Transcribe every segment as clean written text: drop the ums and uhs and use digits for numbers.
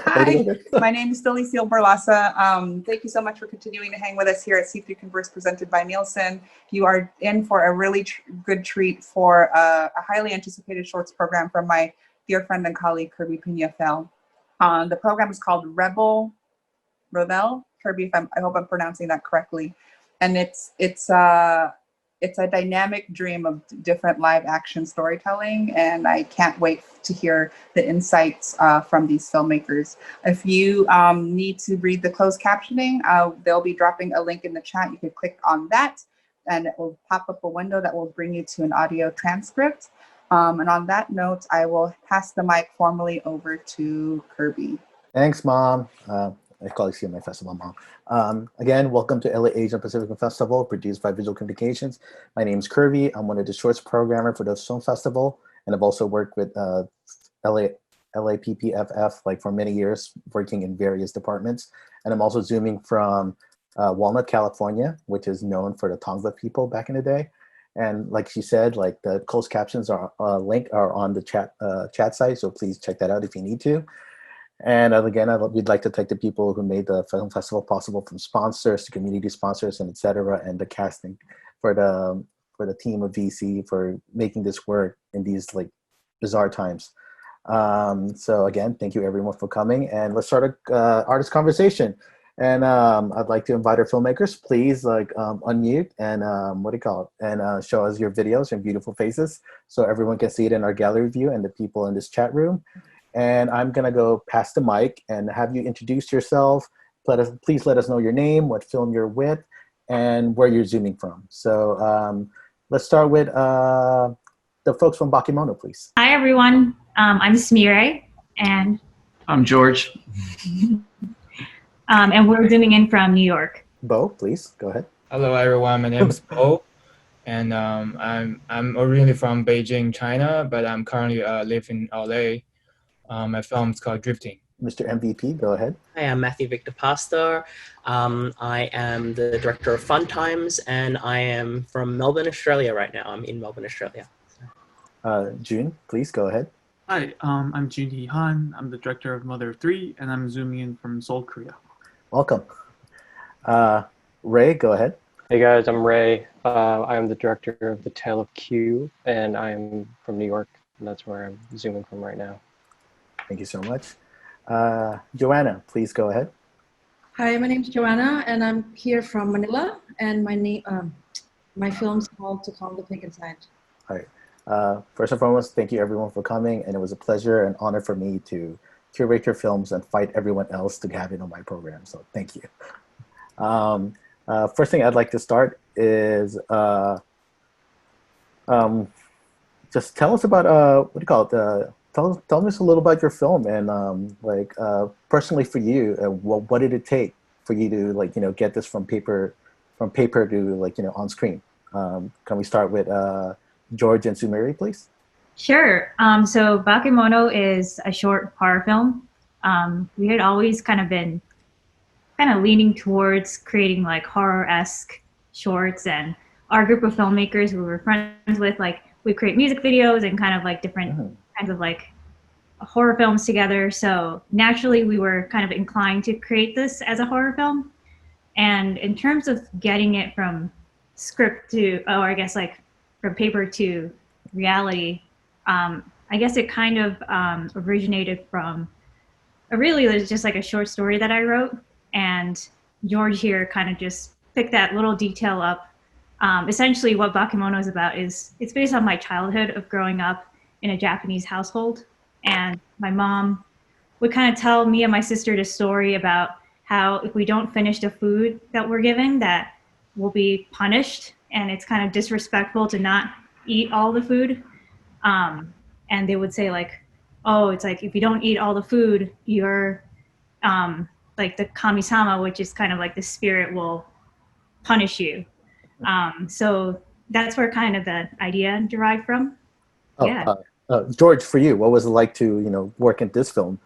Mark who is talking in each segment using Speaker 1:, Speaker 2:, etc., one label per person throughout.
Speaker 1: Hi, my name is Delicio Barlasa. Thank you so much for continuing to hang with us here at C3 Converse presented by Nielsen. You are in for a really good treat for a highly anticipated shorts program from my dear friend and colleague, Kirby Pena-Fell. The program is called Revel, Kirby, I hope I'm pronouncing that correctly. And it's a dynamic dream of different live action storytelling, and I can't wait to hear the insights from these filmmakers. If you need to read the closed captioning, they'll be dropping a link in the chat. You can click on that, and it will pop up a window that will bring you to an audio transcript. And on that note, I will pass the mic formally over to Kirby.
Speaker 2: Thanks, Mom. I call it CMA Festival, Mom. Again, welcome to LA Asian Pacific Film Festival, produced by Visual Communications. My name is Kirby. I'm one of the shorts programmer for the film festival, and I've also worked with LAAPFF like for many years, working in various departments. And I'm also zooming from Walnut, California, which is known for the Tongva people back in the day. And like she said, like the closed captions are link are on the chat site, so please check that out if you need to. And again, we'd like to thank the people who made the film festival possible, from sponsors to community sponsors and etc., and the casting for the team of VC for making this work in these like bizarre times. So again, thank you everyone for coming, and let's start a artist conversation. And I'd like to invite our filmmakers, please like unmute and and show us your videos and beautiful faces so everyone can see it in our gallery view and the people in this chat room. And I'm gonna go pass the mic and have you introduce yourself. Please let us know your name, what film you're with, and where you're zooming from. So let's start with the folks from Bakemono, please.
Speaker 3: Hi, everyone. I'm Smire, and
Speaker 4: I'm George.
Speaker 3: And we're zooming in from New York.
Speaker 2: Bo, please go ahead.
Speaker 5: Hello, everyone. My name is Bo, and I'm originally from Beijing, China, but I'm currently live in LA. My film is called Drifting.
Speaker 2: Mr. MVP, go ahead.
Speaker 6: Hi, I'm Matthew Victor Pastor. I am the director of Fun Times, and I am from Melbourne, Australia right now. I'm in Melbourne, Australia.
Speaker 2: June, please go ahead.
Speaker 4: Hi, I'm Jun Hee Han. I'm the director of Mother of Three, and I'm zooming in from Seoul, Korea.
Speaker 2: Welcome. Ray, go ahead.
Speaker 7: Hey guys, I'm Ray. I am the director of The Tale of Q, and I'm from New York, and that's where I'm zooming from right now.
Speaker 2: Thank you so much. Joanna, please go ahead.
Speaker 8: Hi, my name is Joanna, and I'm here from Manila, and my film's called To Calm the Pig Inside.
Speaker 2: All right. First and foremost, thank you everyone for coming, and it was a pleasure and honor for me to curate your films and fight everyone else to have it on my program, so thank you. First thing I'd like to start is just tell us about, tell us a little about your film, and personally for you, what did it take for you to get this from paper to on screen? Can we start with George and Sumeri, please?
Speaker 3: Sure. So Bakemono is a short horror film. We had always been leaning towards creating like horror-esque shorts, and our group of filmmakers we were friends with, we create music videos and different kinds of horror films together. So naturally we were inclined to create this as a horror film. And in terms of getting it from script to, from paper to reality, I guess it originated from there's just a short story that I wrote, and George here just picked that little detail up. Essentially what Bakemono is about is it's based on my childhood of growing up in a Japanese household, and my mom would tell me and my sister this story about how if we don't finish the food that we're given, that we'll be punished, and it's disrespectful to not eat all the food. And they would say oh, it's if you don't eat all the food, you're the kami-sama, which is the spirit will punish you. So that's where the idea derived from. Yeah.
Speaker 2: George, for you, what was it like to work in this film,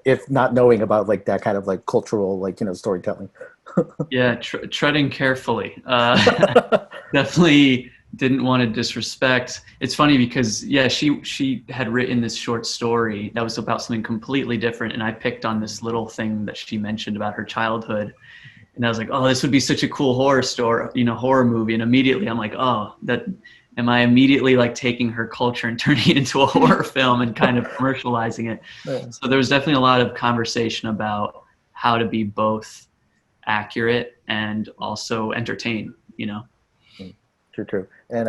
Speaker 2: if not knowing about that cultural
Speaker 4: storytelling? Yeah, treading carefully. Definitely
Speaker 9: didn't want to disrespect. It's funny because yeah, she had written this short story that was about something completely different, and I picked on this little thing that she mentioned about her childhood, and I was like, oh, this would be such a cool horror story, horror movie, and immediately I'm like, oh, that am I immediately like taking her culture and turning it into a horror film and kind of commercializing it?
Speaker 2: Yeah.
Speaker 9: So there was definitely a lot of conversation about how to be both accurate and also entertain,
Speaker 2: True. And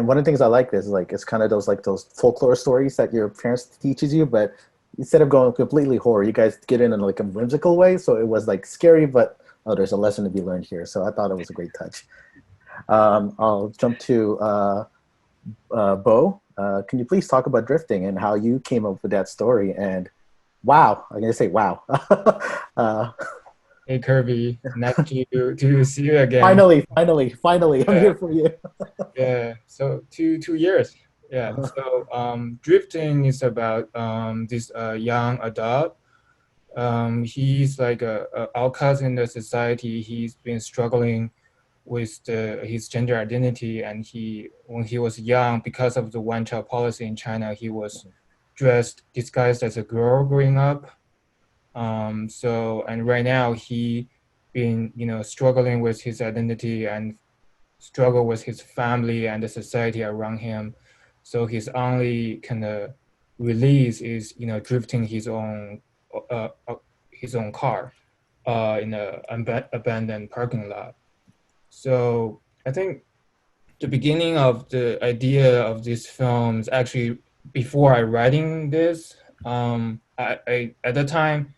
Speaker 2: one of the things I like is like it's kind of those folklore stories that your parents teaches you, but instead of going completely horror, you guys get in like a whimsical way. So it was like scary, but there's a lesson to be learned here. So I thought it was a great touch. I'll jump to Bo. Can you please talk about drifting and how you came up with that story? And wow, I'm gonna say wow.
Speaker 5: Hey Kirby, nice to see you again.
Speaker 2: Finally, I'm here for you.
Speaker 5: Yeah, so 2 years. Yeah, so drifting is about this young adult. He's like a outcast in the society. He's been struggling with his gender identity, and when he was young, because of the one-child policy in China, he was disguised as a girl growing up. And right now he been struggling with his identity and struggle with his family and the society around him. So his only kind of release is drifting his own car in an abandoned parking lot. So I think the beginning of the idea of this film is actually before I writing this. I at the time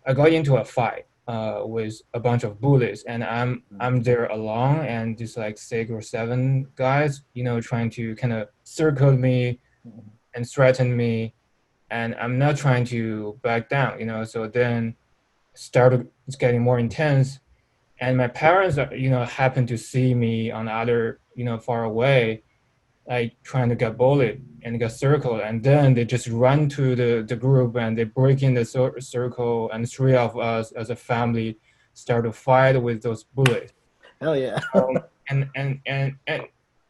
Speaker 5: I got into a fight with a bunch of bullies, and I'm there alone, and just like 6 or 7 guys, trying to kind of circle me and threaten me, and I'm not trying to back down, So then it's getting more intense, and my parents, happened to see me on the other, far away, like trying to get bullied and get circled, and then they just run to the group and they break in the circle, and 3 of us as a family start to fight with those bullies.
Speaker 2: Hell yeah.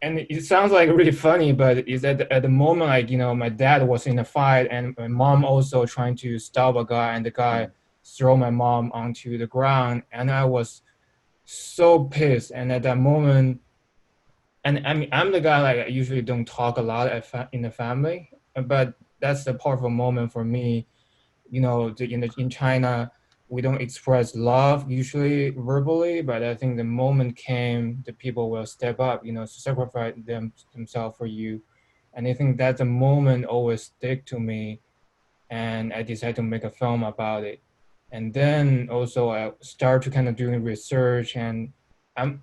Speaker 5: And it sounds like really funny, but it's at the moment, like, my dad was in a fight and my mom also trying to stop a guy, and the guy throw my mom onto the ground, and I was so pissed. And at that moment, and I mean, I'm the guy, like, I usually don't talk a lot in the family, but that's the powerful moment for me. In China, we don't express love usually verbally, but I think the moment came, the people will step up, sacrifice themselves for you. And I think that the moment always stick to me, and I decided to make a film about it. And then also I start to kind of doing research, and I'm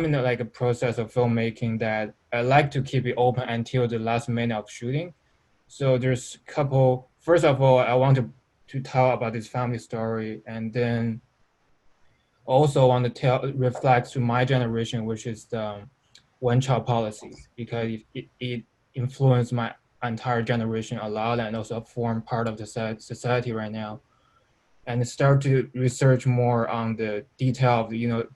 Speaker 5: in a process of filmmaking that I like to keep it open until the last minute of shooting. So there's a couple. First of all, I want to tell about this family story, and then also want to reflect to my generation, which is the one-child policy, because it influenced my entire generation a lot, and also form part of the society right now. And start to research more on the detail of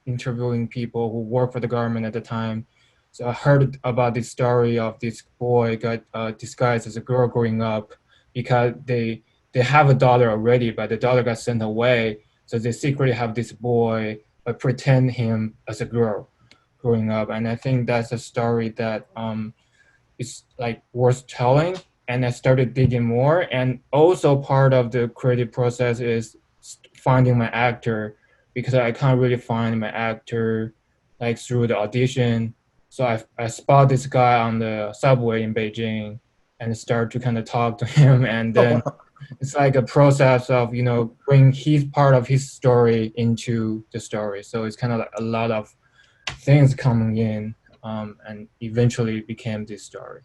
Speaker 5: interviewing people who work for the government at the time. So I heard about this story of this boy got disguised as a girl growing up, because they have a daughter already, but the daughter got sent away. So they secretly have this boy, but pretend him as a girl growing up. And I think that's a story that is like worth telling. And I started digging more. And also part of the creative process is finding my actor, because I can't really find my actor like through the audition. So I spot this guy on the subway in Beijing and start to kind of talk to him. And then it's like a process of, bring his part of his story into the story. So it's kind of like a lot of things coming in, and eventually became this story.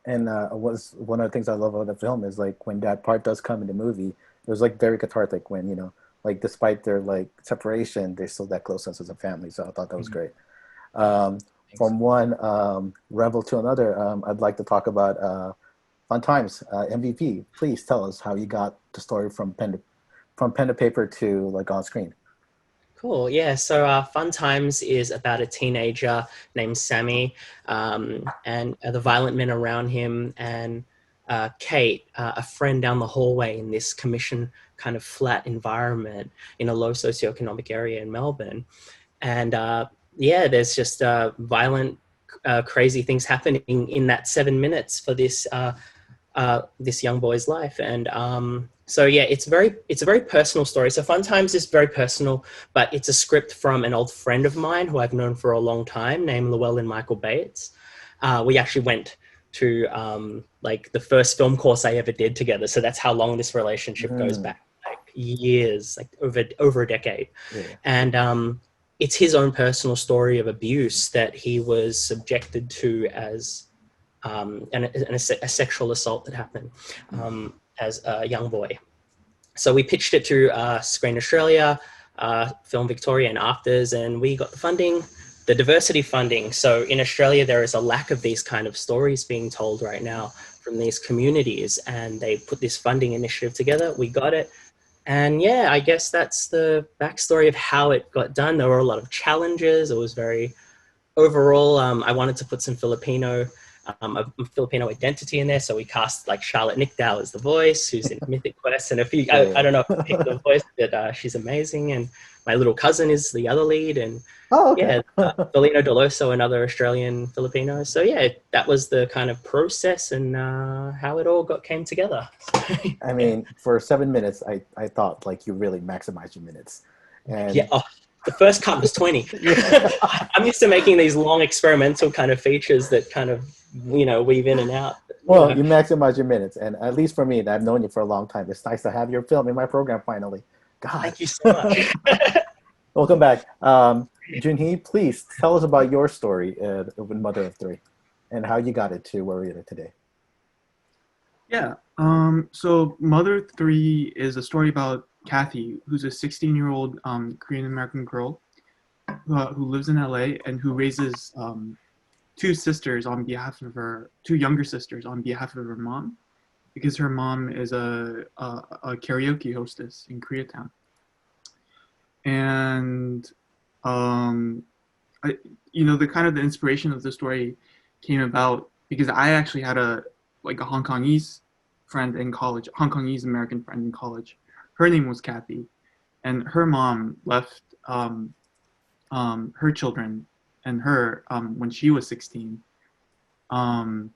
Speaker 2: And was one of the things I love about the film is like when that part does come in the movie, it was like very cathartic when, like despite their like separation, they're still that closeness as a family. So I thought that was great. From one Revel to another, I'd like to talk about Fun Times, MVP. Please tell us how you got the story from pen to paper to like on screen.
Speaker 6: Cool. Yeah. So Fun Times is about a teenager named Sammy and the violent men around him, and Kate, a friend down the hallway in this commission kind of flat environment in a low socioeconomic area in Melbourne. And yeah, there's just violent, crazy things happening in that 7 minutes for this this young boy's life. And so yeah, it's a very personal story. So Fun Times is very personal, but it's a script from an old friend of mine who I've known for a long time, named Llewellyn Michael Bates. We actually went to like the first film course I ever did together. So that's how long this relationship goes back, like years, like over a decade. Yeah. And it's his own personal story of abuse that he was subjected to as and a sexual assault that happened as a young boy. So we pitched it to Screen Australia, Film Victoria, and AFTRS, and we got the funding, the diversity funding. So in Australia, there is a lack of these kind of stories being told right now from these communities, and they put this funding initiative together. We got it. And yeah, I guess that's the backstory of how it got done. There were a lot of challenges. It was very, overall, I wanted to put some Filipino identity in there, so we cast like Charlotte Nickdow as the voice, who's in Mythic Quest, and I don't know if you picked the voice, but she's amazing. And my little cousin is the other lead, and yeah, Belino Deloso, another Australian Filipino. So yeah, that was the kind of process and how it all came together.
Speaker 2: I mean, for 7 minutes, I thought like you really maximized your minutes. And
Speaker 6: yeah. The first cut was 20. I'm used to making these long experimental kind of features that kind of, weave in and out.
Speaker 2: Well, you maximize your minutes. And at least for me, and I've known you for a long time, it's nice to have your film in my program finally. God.
Speaker 6: Thank you so much.
Speaker 2: Welcome back. Junhee, please tell us about your story with Mother of Three and how you got it to where we are today.
Speaker 4: Yeah. So Mother of Three is a story about Kathy, who's a 16-year-old Korean American girl who lives in LA and who raises two younger sisters on behalf of her mom, because her mom is a karaoke hostess in Koreatown. And the inspiration of the story came about because I actually had a Hong Kongese friend in college, Hong Kongese American friend in college. Her name was Kathy, and her mom left her children and her when she was 16. And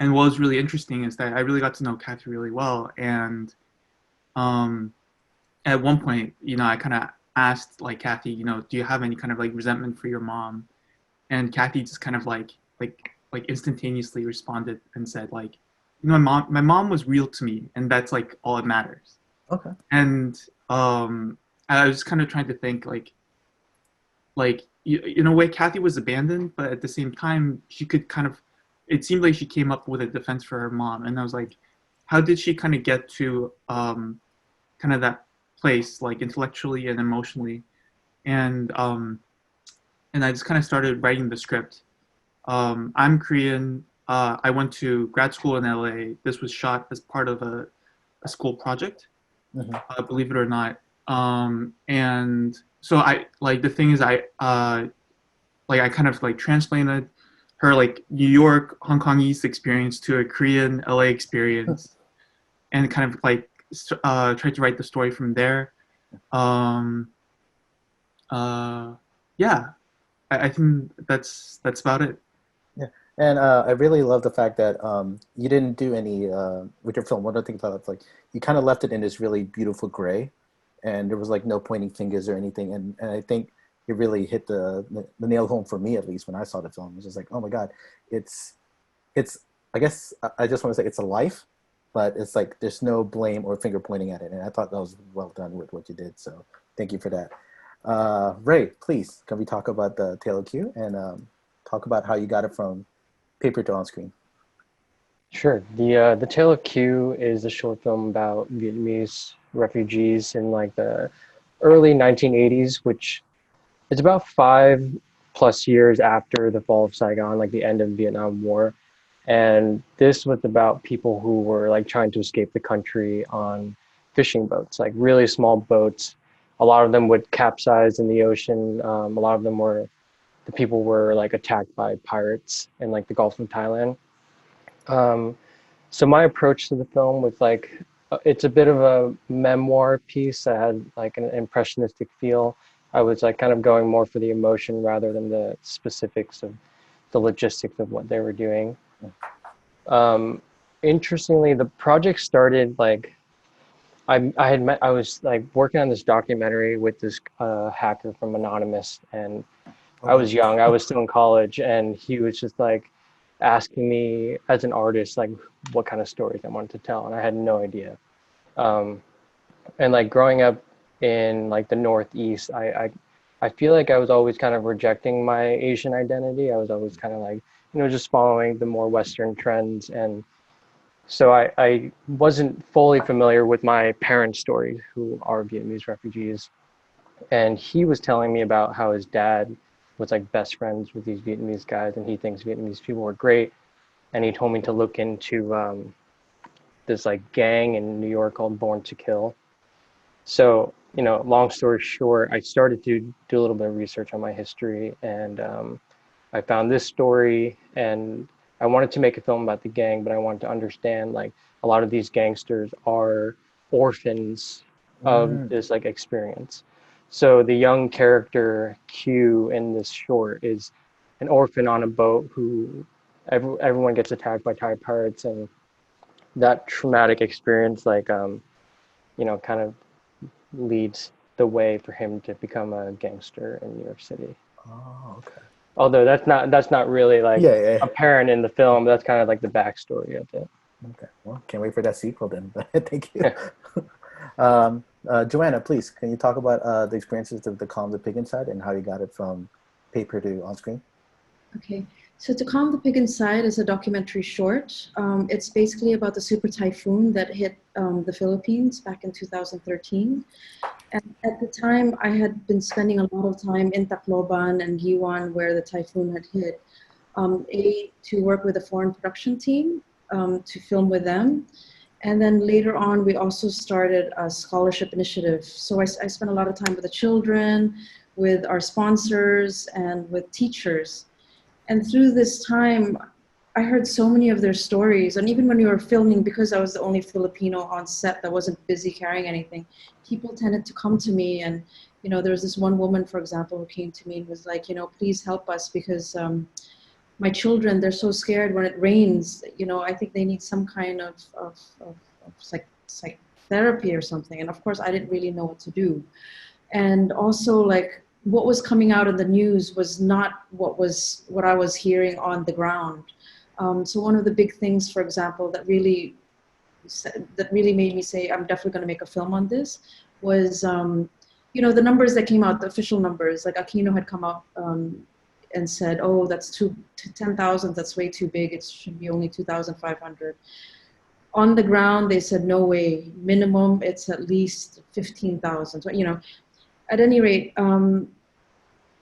Speaker 4: what was really interesting is that I really got to know Kathy really well. And at one point, I kind of asked Kathy, do you have any kind of resentment for your mom? And Kathy just kind of like instantaneously responded and said my mom was real to me, and that's all that matters.
Speaker 2: Okay.
Speaker 4: And I was kind of trying to think in a way Kathy was abandoned, but at the same time she could it seemed like she came up with a defense for her mom. And I was like, how did she kind of get to that place intellectually and emotionally? And I just kind of started writing the script. I'm Korean. I went to grad school in LA. This was shot as part of a school project. Mm-hmm. Believe it or not. And so the thing is I kind of transplanted her New York Hong Kongese experience to a Korean LA experience, and kind of tried to write the story from there. Yeah, I think that's about it.
Speaker 2: Yeah, and I really love the fact that you didn't do any with your film. One of the things I love, you kind of left it in this really beautiful gray, and there was no pointing fingers or anything. And I think it really hit the nail home for me, at least when I saw the film. It was just oh my God, it's. I guess I just want to say it's a life, but it's there's no blame or finger pointing at it. And I thought that was well done with what you did. So thank you for that. Ray, please, can we talk about the Tale of Q and talk about how you got it from paper to on screen?
Speaker 7: Sure. The Tale of Q is a short film about Vietnamese refugees in the early 1980s, which is about 5+ years after the fall of Saigon, the end of the Vietnam War. And this was about people who were trying to escape the country on fishing boats, really small boats. a lot of them would capsize in the ocean. A lot of them the people were like attacked by pirates in like the Gulf of Thailand. So my approach to the film was like, it's a bit of a memoir piece that had like an impressionistic feel. I was like kind of going more for the emotion rather than the specifics of the logistics of what they were doing. Interestingly, the project started like, I was like working on this documentary with this hacker from Anonymous, and I was young, I was still in college, and he was just like asking me as an artist, like what kind of stories I wanted to tell. And I had no idea. And like growing up in like the Northeast, I feel like I was always kind of rejecting my Asian identity. I was always kind of like, just following the more Western trends. And so I wasn't fully familiar with my parents' story, who are Vietnamese refugees. And he was telling me about how his dad was like best friends with these Vietnamese guys, and he thinks Vietnamese people were great. And he told me to look into this like gang in New York called Born to Kill. So, long story short, I started to do a little bit of research on my history, and I found this story, and I wanted to make a film about the gang, but I wanted to understand like a lot of these gangsters are orphans of this like experience. So the young character Q in this short is an orphan on a boat who everyone gets attacked by Thai pirates, and that traumatic experience like kind of leads the way for him to become a gangster in New York City.
Speaker 2: Oh, okay.
Speaker 7: Although that's not really like
Speaker 2: Yeah.
Speaker 7: apparent in the film. That's kind of like the backstory of it.
Speaker 2: Okay. Well, can't wait for that sequel then. Thank you. Joanna, please, can you talk about the experiences of The Calm the Pig Inside and how you got it from paper to on screen?
Speaker 8: Okay, so To Calm the Pig Inside is a documentary short. It's basically about the super typhoon that hit the Philippines back in 2013. And at the time, I had been spending a lot of time in Tacloban and Giwan, where the typhoon had hit, to work with a foreign production team to film with them. And then later on, we also started a scholarship initiative. So I spent a lot of time with the children, with our sponsors, and with teachers. And through this time, I heard so many of their stories. And even when we were filming, because I was the only Filipino on set that wasn't busy carrying anything, people tended to come to me. And, there was this one woman, for example, who came to me and was like, please help us because my children, they're so scared when it rains. I think they need some kind of therapy or something. And of course, I didn't really know what to do. And also, like, what was coming out in the news was not what I was hearing on the ground. So one of the big things, for example, that really made me say, I'm definitely going to make a film on this was, the numbers that came out, the official numbers, like Aquino had come out and said, oh, that's 10,000, that's way too big. It should be only 2,500. On the ground, they said, no way, minimum, it's at least 15,000. So, at any rate,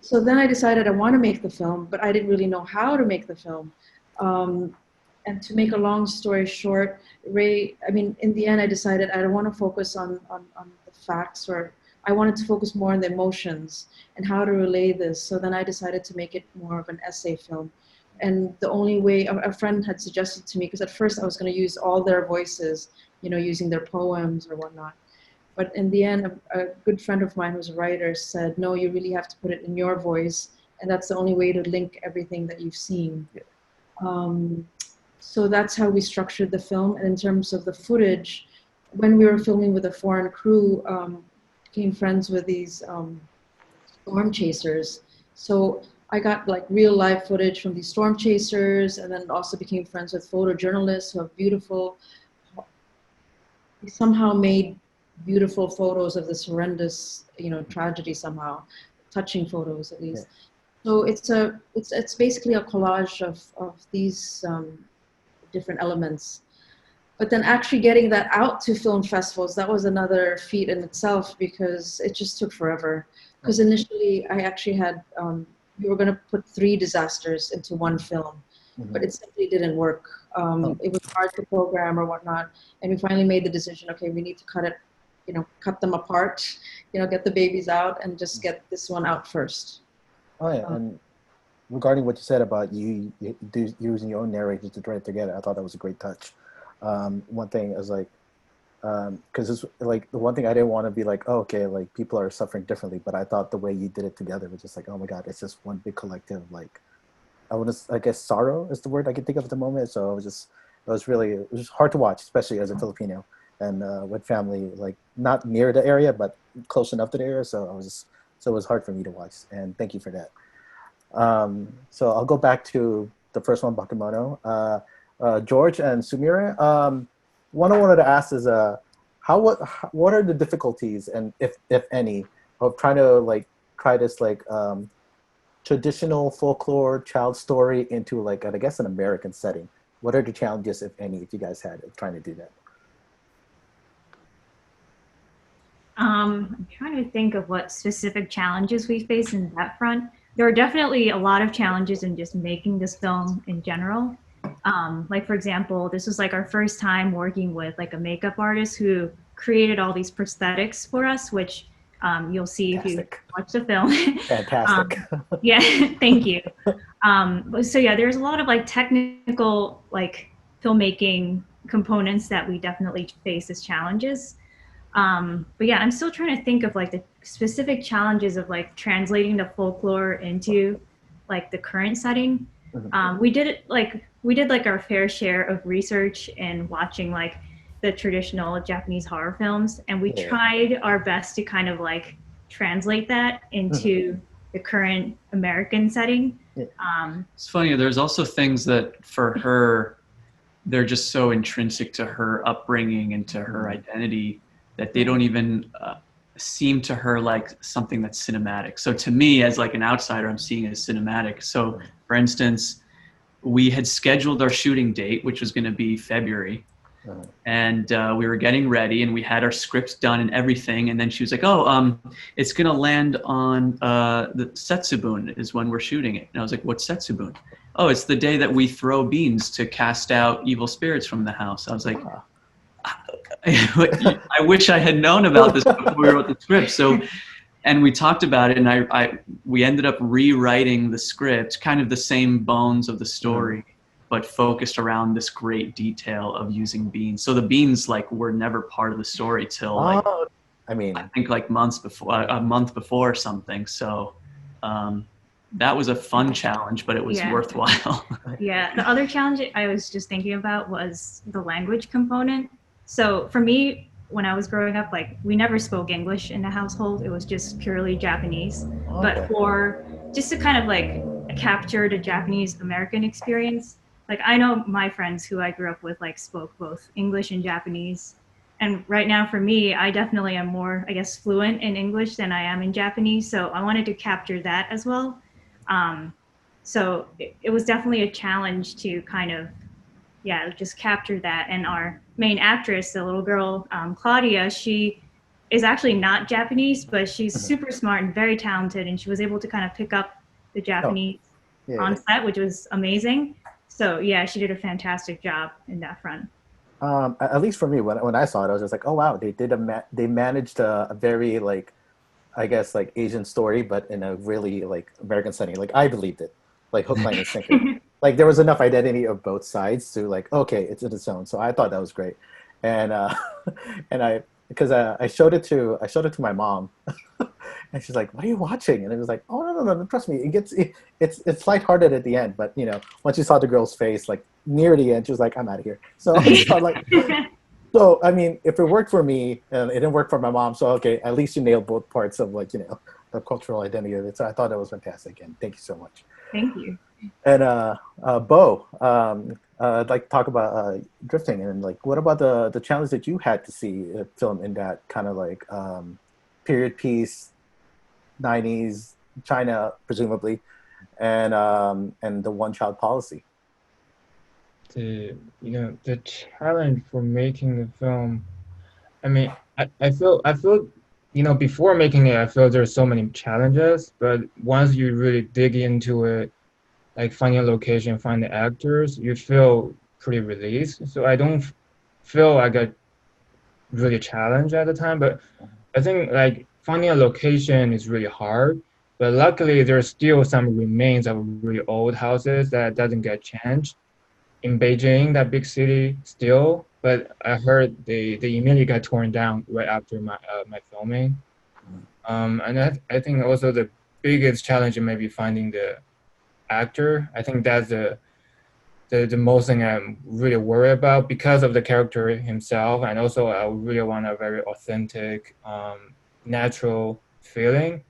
Speaker 8: so then I decided I want to make the film, but I didn't really know how to make the film. And to make a long story short, in the end, I decided I don't want to focus on the facts, or I wanted to focus more on the emotions and how to relay this. So then I decided to make it more of an essay film. And the only way, a friend had suggested to me, because at first I was going to use all their voices, using their poems or whatnot. But in the end, a good friend of mine who's a writer said, no, you really have to put it in your voice. And that's the only way to link everything that you've seen. Yeah. So that's how we structured the film. And in terms of the footage, when we were filming with a foreign crew, became friends with these storm chasers. So I got like real live footage from these storm chasers, and then also became friends with photojournalists who have we somehow made beautiful photos of this horrendous, tragedy somehow, touching photos at least. Yeah. So it's basically a collage of these different elements. But then actually getting that out to film festivals, that was another feat in itself, because it just took forever. Because initially I actually had, we were going to put 3 disasters into one film, but it simply didn't work. It was hard to program or whatnot. And we finally made the decision, okay, we need to cut it cut them apart, get the babies out and just get this one out first.
Speaker 2: Oh yeah, and regarding what you said about you using your own narrators to try it together, I thought that was a great touch. One thing is like, because it's like the one thing I didn't want to be like, oh, okay, like people are suffering differently, but I thought the way you did it together was just like, oh my God, it's just one big collective, like, I guess sorrow is the word I can think of at the moment. So it was hard to watch, especially as a Filipino and with family, like not near the area, but close enough to the area. So it was hard for me to watch, and thank you for that. So I'll go back to the first one, Bakemono. George and Sumire, one I wanted to ask is, what are the difficulties, and if any, of trying to try this traditional folklore child story into like, I guess, an American setting? What are the challenges, if any, if you guys had of trying to do that?
Speaker 3: I'm trying to think of what specific challenges we face in that front. There are definitely a lot of challenges in just making this film in general. Like, for example, this was like our first time working with like a makeup artist who created all these prosthetics for us, which you'll see Fantastic. If you watch the film.
Speaker 2: Fantastic.
Speaker 3: Yeah, thank you. So yeah, there's a lot of like technical like filmmaking components that we definitely face as challenges. But yeah, I'm still trying to think of like the specific challenges of like translating the folklore into like the current setting. We did like our fair share of research and watching like the traditional Japanese horror films, and we tried our best to kind of like translate that into the current American setting.
Speaker 9: It's funny, there's also things that for her, they're just so intrinsic to her upbringing and to her identity that they don't even seem to her like something that's cinematic. So to me, as like an outsider, I'm seeing it as cinematic. So for instance, we had scheduled our shooting date, which was going to be February. And we were getting ready and we had our scripts done and everything. And then she was like, oh, it's going to land on the Setsubun is when we're shooting it. And I was like, what's Setsubun? Oh, it's the day that we throw beans to cast out evil spirits from the house. I was like, I wish I had known about this before we wrote the script. So, and we talked about it, and we ended up rewriting the script, kind of the same bones of the story, but focused around this great detail of using beans. So the beans were never part of the story till I think like a month before or something. So that was a fun challenge, but it was worthwhile.
Speaker 3: Yeah, the other challenge I was just thinking about was the language component. So for me, when I was growing up, we never spoke English in the household. It was just purely Japanese. Okay. But for just to kind of capture the Japanese American experience, I know my friends who I grew up with spoke both English and Japanese. And right now for me, I definitely am more, I guess, fluent in English than I am in Japanese. So I wanted to capture that as well. So it was definitely a challenge to kind of, just capture that. And our main actress, the little girl, Claudia, she is actually not Japanese, but she's super smart and very talented. And she was able to kind of pick up the Japanese on set, which was amazing. So yeah, she did a fantastic job in that front.
Speaker 2: At least for me, when I saw it, I was just like, oh wow, they managed a very I guess Asian story, but in a really American setting. I believed it, hook, line, and sinker. There was enough identity of both sides to okay, it's in its own. So I thought that was great, and because I showed it to my mom, and she's like, "What are you watching?" And it was like, "Oh no, trust me, it's lighthearted at the end." But once you saw the girl's face, near the end, she was like, "I'm out of here." So so I mean, if it worked for me, and it didn't work for my mom, so okay, at least you nailed both parts of the cultural identity of it. So I thought that was fantastic, and thank you so much.
Speaker 3: Thank you.
Speaker 2: And Bo, I'd like to talk about drifting, and what about the challenge that you had to see film in that kind of period piece, 90s China presumably, and the one-child policy.
Speaker 5: The challenge for making the film, I mean, I feel before making it, I feel there's so many challenges, but once you really dig into it, finding a location, find the actors, you feel pretty released. So I don't feel like really challenged at the time. But I think like finding a location is really hard. But luckily, there's still some remains of really old houses that doesn't get changed in Beijing, that big city, still. But I heard they immediately got torn down right after my filming. And I think also the biggest challenge is maybe finding the actor. I think that's the most thing I'm really worried about because of the character himself, and also I really want a very authentic, natural feeling.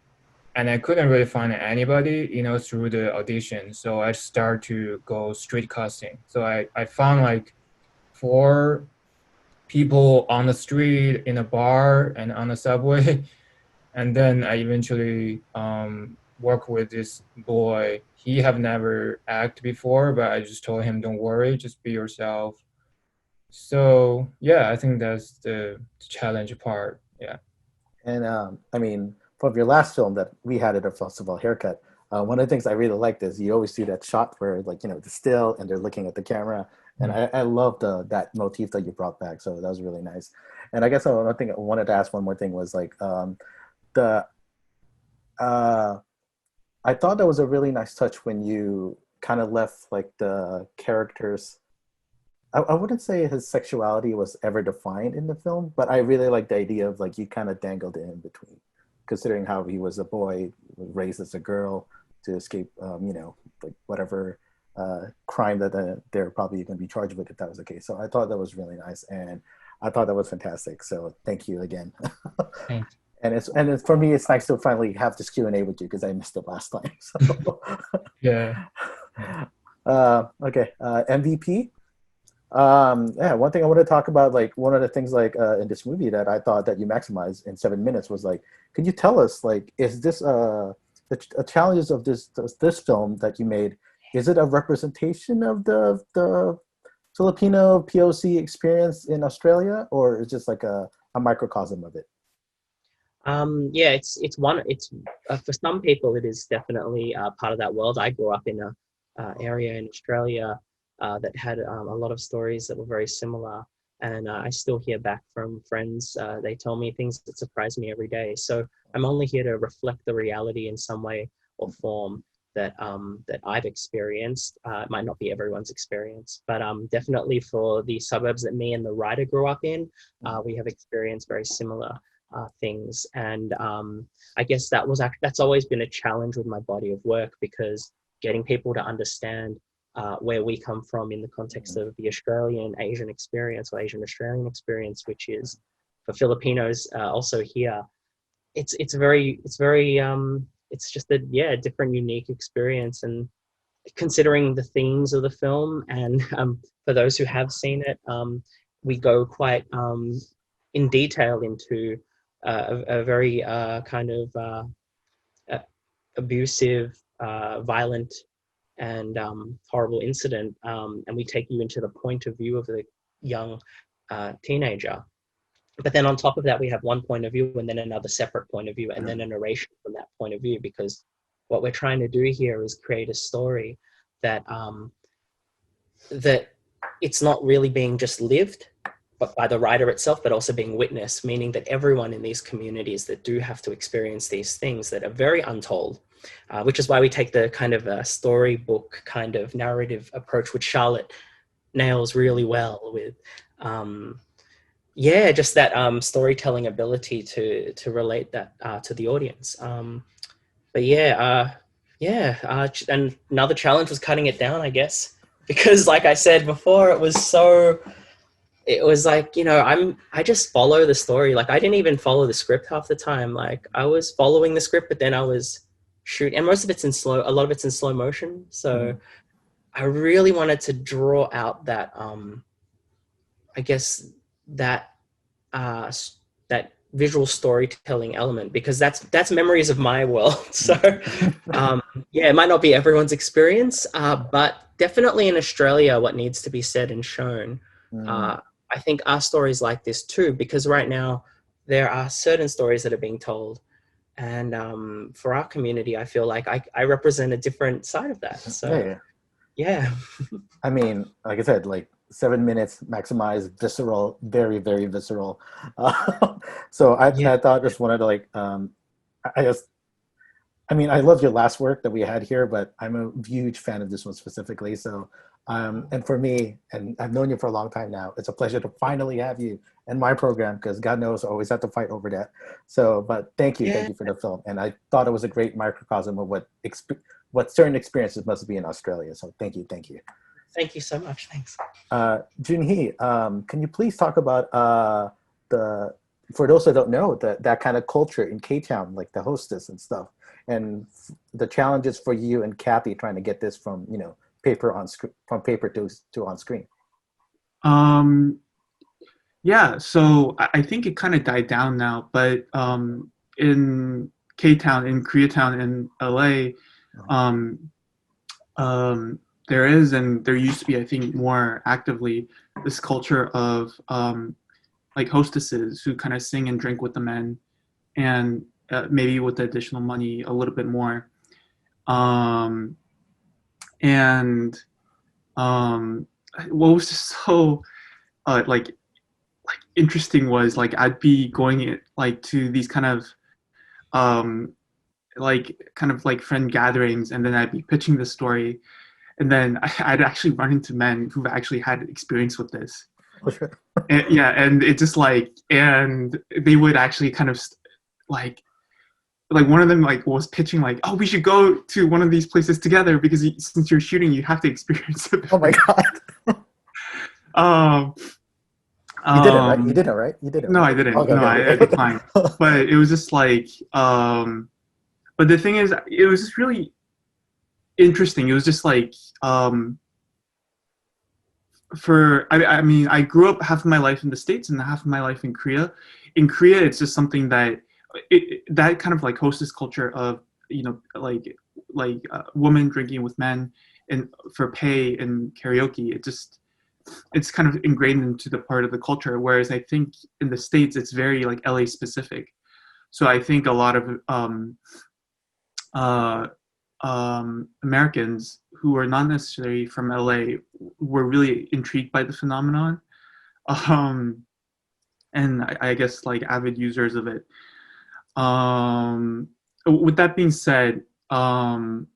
Speaker 5: And I couldn't really find anybody, through the audition. So I started to go street casting. So I found like 4 people on the street, in a bar, and on the subway. And then I eventually work with this boy. He have never acted before, but I just told him, don't worry, just be yourself. So yeah, I think that's the challenge part. Yeah.
Speaker 2: And I mean, from your last film that we had at a festival, Haircut, one of the things I really liked is you always do that shot where, like, the still and they're looking at the camera. And I love that motif that you brought back. So that was really nice. And I guess one thing I wanted to ask, one more thing, was like I thought that was a really nice touch when you kind of left like the characters. I wouldn't say his sexuality was ever defined in the film, but I really like the idea of like you kind of dangled it in between, considering how he was a boy raised as a girl to escape, like whatever crime that they're probably going to be charged with if that was the case. So I thought that was really nice, and I thought that was fantastic. So thank you again.
Speaker 5: Thanks.
Speaker 2: And for me, it's nice to finally have this Q&A with you because I missed it last time. So.
Speaker 5: Yeah.
Speaker 2: Okay. MVP. Yeah, one thing I want to talk about, like one of the things like in this movie that I thought that you maximized in 7 minutes was like, could you tell us, like, is this the challenges of this film that you made, is it a representation of the Filipino POC experience in Australia, or is it just like a microcosm of it?
Speaker 6: Yeah, it's for some people it is definitely part of that world. I grew up in a area in Australia that had a lot of stories that were very similar, and I still hear back from friends. They tell me things that surprise me every day. So I'm only here to reflect the reality in some way or form that I've experienced. It might not be everyone's experience, but definitely for the suburbs that me and the writer grew up in, we have experienced very similar things. And I guess that's always been a challenge with my body of work, because getting people to understand where we come from in the context of the Australian Asian experience, or Asian Australian experience, which is for Filipinos also here. It's just a different, unique experience. And considering the themes of the film, and for those who have seen it, we go quite in detail into a very kind of abusive, violent, and horrible incident, and we take you into the point of view of the young teenager. But then on top of that, we have one point of view, and then another separate point of view, and then a narration from that point of view, because what we're trying to do here is create a story that that it's not really being just lived but by the writer itself, but also being witnessed, meaning that everyone in these communities that do have to experience these things that are very untold, which is why we take the kind of a storybook kind of narrative approach, which Charlotte nails really well with, just that storytelling ability to relate that to the audience. And another challenge was cutting it down, I guess, because like I said before, it was like, I just follow the story. Like I didn't even follow the script half the time. Like I was following the script, but then I was shooting, and most of it's a lot of it's in slow motion. So I really wanted to draw out that, I guess that visual storytelling element, because that's memories of my world. So it might not be everyone's experience, but definitely in Australia, what needs to be said and shown. I think our stories like this too, because right now there are certain stories that are being told, and for our community, I feel like I represent a different side of that. So yeah.
Speaker 2: I mean, like I said, like 7 minutes, maximize, visceral, very, very visceral. So I thought just wanted to like, I mean, I love your last work that we had here, but I'm a huge fan of this one specifically. So, and for me, and I've known you for a long time now, it's a pleasure to finally have you in my program, because God knows I always have to fight over that. So, but thank you for the film. And I thought it was a great microcosm of what certain experiences must be in Australia. So thank you.
Speaker 6: Thank you so much. Thanks.
Speaker 2: Junhee, can you please talk about for those that don't know, that kind of culture in K-Town, like the hostess and stuff, and the challenges for you and Kathy trying to get this from paper to on screen.
Speaker 4: Yeah, so I think it kind of died down now, but in K-Town, in Koreatown, in LA, there is, and there used to be, I think, more actively, this culture of like hostesses who kind of sing and drink with the men, and maybe with the additional money a little bit more. What was just so like interesting was like I'd be going like to these kind of friend gatherings, and then I'd be pitching the story, and then I'd actually run into men who've actually had experience with this. And it just like, and they would actually kind of like one of them like was pitching like, oh, we should go to one of these places together because since you're shooting, you have to experience it.
Speaker 2: Oh my God. You did it, right? You did it, right? You did it.
Speaker 4: No,
Speaker 2: right?
Speaker 4: I didn't.
Speaker 2: Okay,
Speaker 4: no, I declined. But it was just like, but the thing is, it was just really interesting. It was just like, I mean, I grew up half of my life in the States and half of my life in Korea. In Korea, it's just something that that kind of like hostess culture of, women drinking with men and for pay and karaoke. It's kind of ingrained into the part of the culture. Whereas I think in the States, it's very like LA specific. So I think a lot of Americans who are not necessarily from LA were really intrigued by the phenomenon, and I guess like avid users of it. With that being said, kind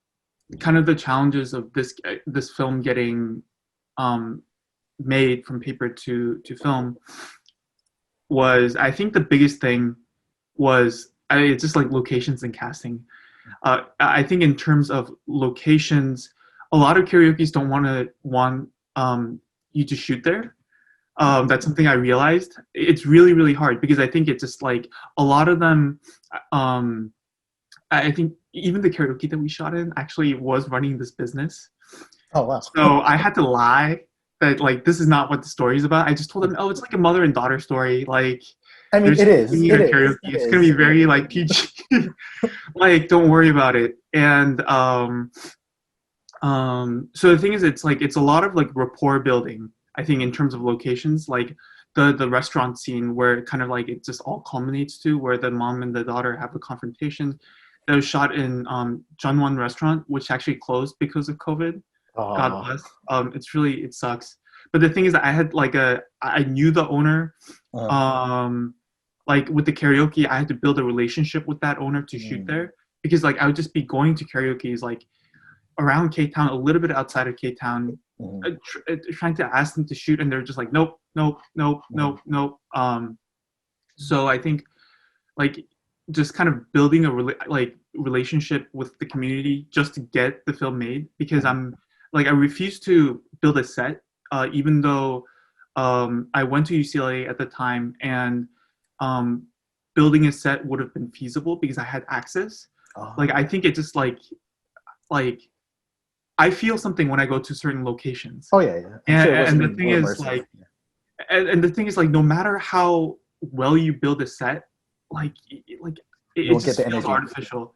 Speaker 4: of the challenges of this film getting made from paper to film was, I think the biggest thing was it's just like locations and casting. I think in terms of locations, a lot of karaokes don't want you to shoot there. That's something I realized. It's really, really hard because I think it's just like a lot of them, I think even the karaoke that we shot in actually was running this business.
Speaker 2: Oh, wow.
Speaker 4: So I had to lie that like this is not what the story is about. I just told them, oh, it's like a mother and daughter story. Like,
Speaker 2: I mean, it is.
Speaker 4: It's going to be very like PG. Like, don't worry about it. And so the thing is, it's a lot of like rapport building, I think, in terms of locations, like the restaurant scene where it kind of like it just all culminates to where the mom and the daughter have a confrontation. That was shot in Jeonwon restaurant, which actually closed because of COVID. God bless. It sucks. But the thing is that I knew the owner. Like with the karaoke, I had to build a relationship with that owner to shoot there, because like I would just be going to karaoke's like around K-Town, a little bit outside of K-Town, trying to ask them to shoot, and they're just like, nope. So I think like just kind of building a relationship with the community just to get the film made, because I refuse to build a set, even though I went to UCLA at the time, and building a set would have been feasible because I had access. Like I think it just like I feel something when I go to certain locations.
Speaker 2: Oh yeah.
Speaker 4: And the thing is like, and the thing is like, no matter how well you build a set, like it just feels artificial.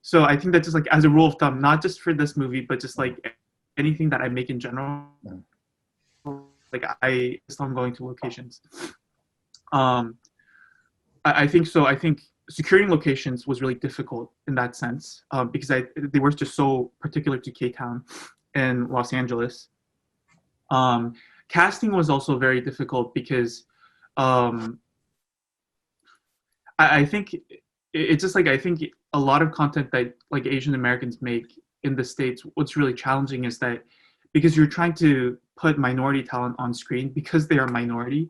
Speaker 4: So I think that just like as a rule of thumb, not just for this movie, but just like anything that I make in general, like I'm going to locations. I think so. I think securing locations was really difficult in that sense, because they were just so particular to K-Town and Los Angeles. casting was also very difficult because I think it's just like, I think a lot of content that like Asian Americans make in the States, what's really challenging is that because you're trying to put minority talent on screen because they are minority,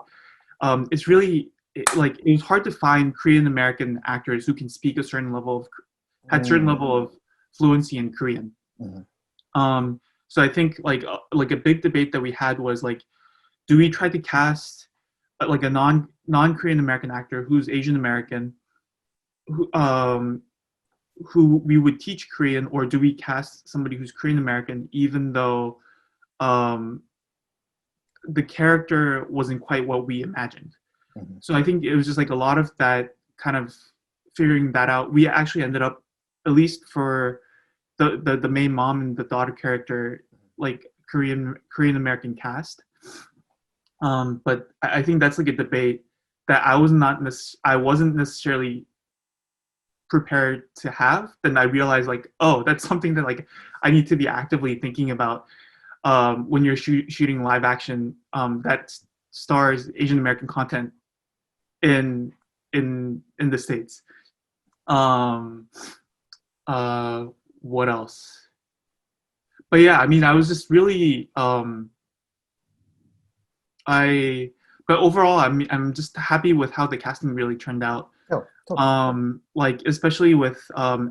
Speaker 4: it's really like it's hard to find Korean American actors who can speak a certain level of had certain level of fluency in Korean. So I think like a big debate that we had was like, do we try to cast like a non-Korean American actor who's Asian American, who we would teach Korean, or do we cast somebody who's Korean American even though the character wasn't quite what we imagined? So I think it was just like a lot of that kind of figuring that out. We actually ended up, at least for the main mom and the daughter character, like Korean American cast. But I think that's like a debate that I wasn't necessarily prepared to have. Then I realized like, oh, that's something that like I need to be actively thinking about when you're shooting live action that stars Asian American content in the States. What else? But yeah, I mean, I was just really but overall, I'm just happy with how the casting really turned out.
Speaker 2: Oh, totally.
Speaker 4: Like especially with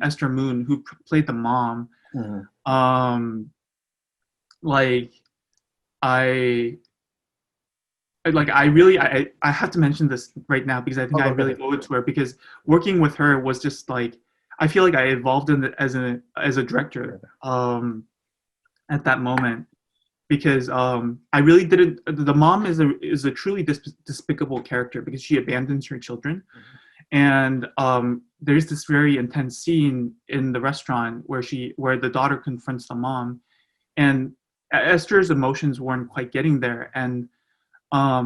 Speaker 4: Esther Moon, who played the mom. Like I have to mention this right now because I think I really owe it to her, because working with her was just like, I feel like I evolved as a director at that moment, because I really didn't. The mom is a truly despicable character because she abandons her children, and there's this very intense scene in the restaurant where the daughter confronts the mom, and Esther's emotions weren't quite getting there, and I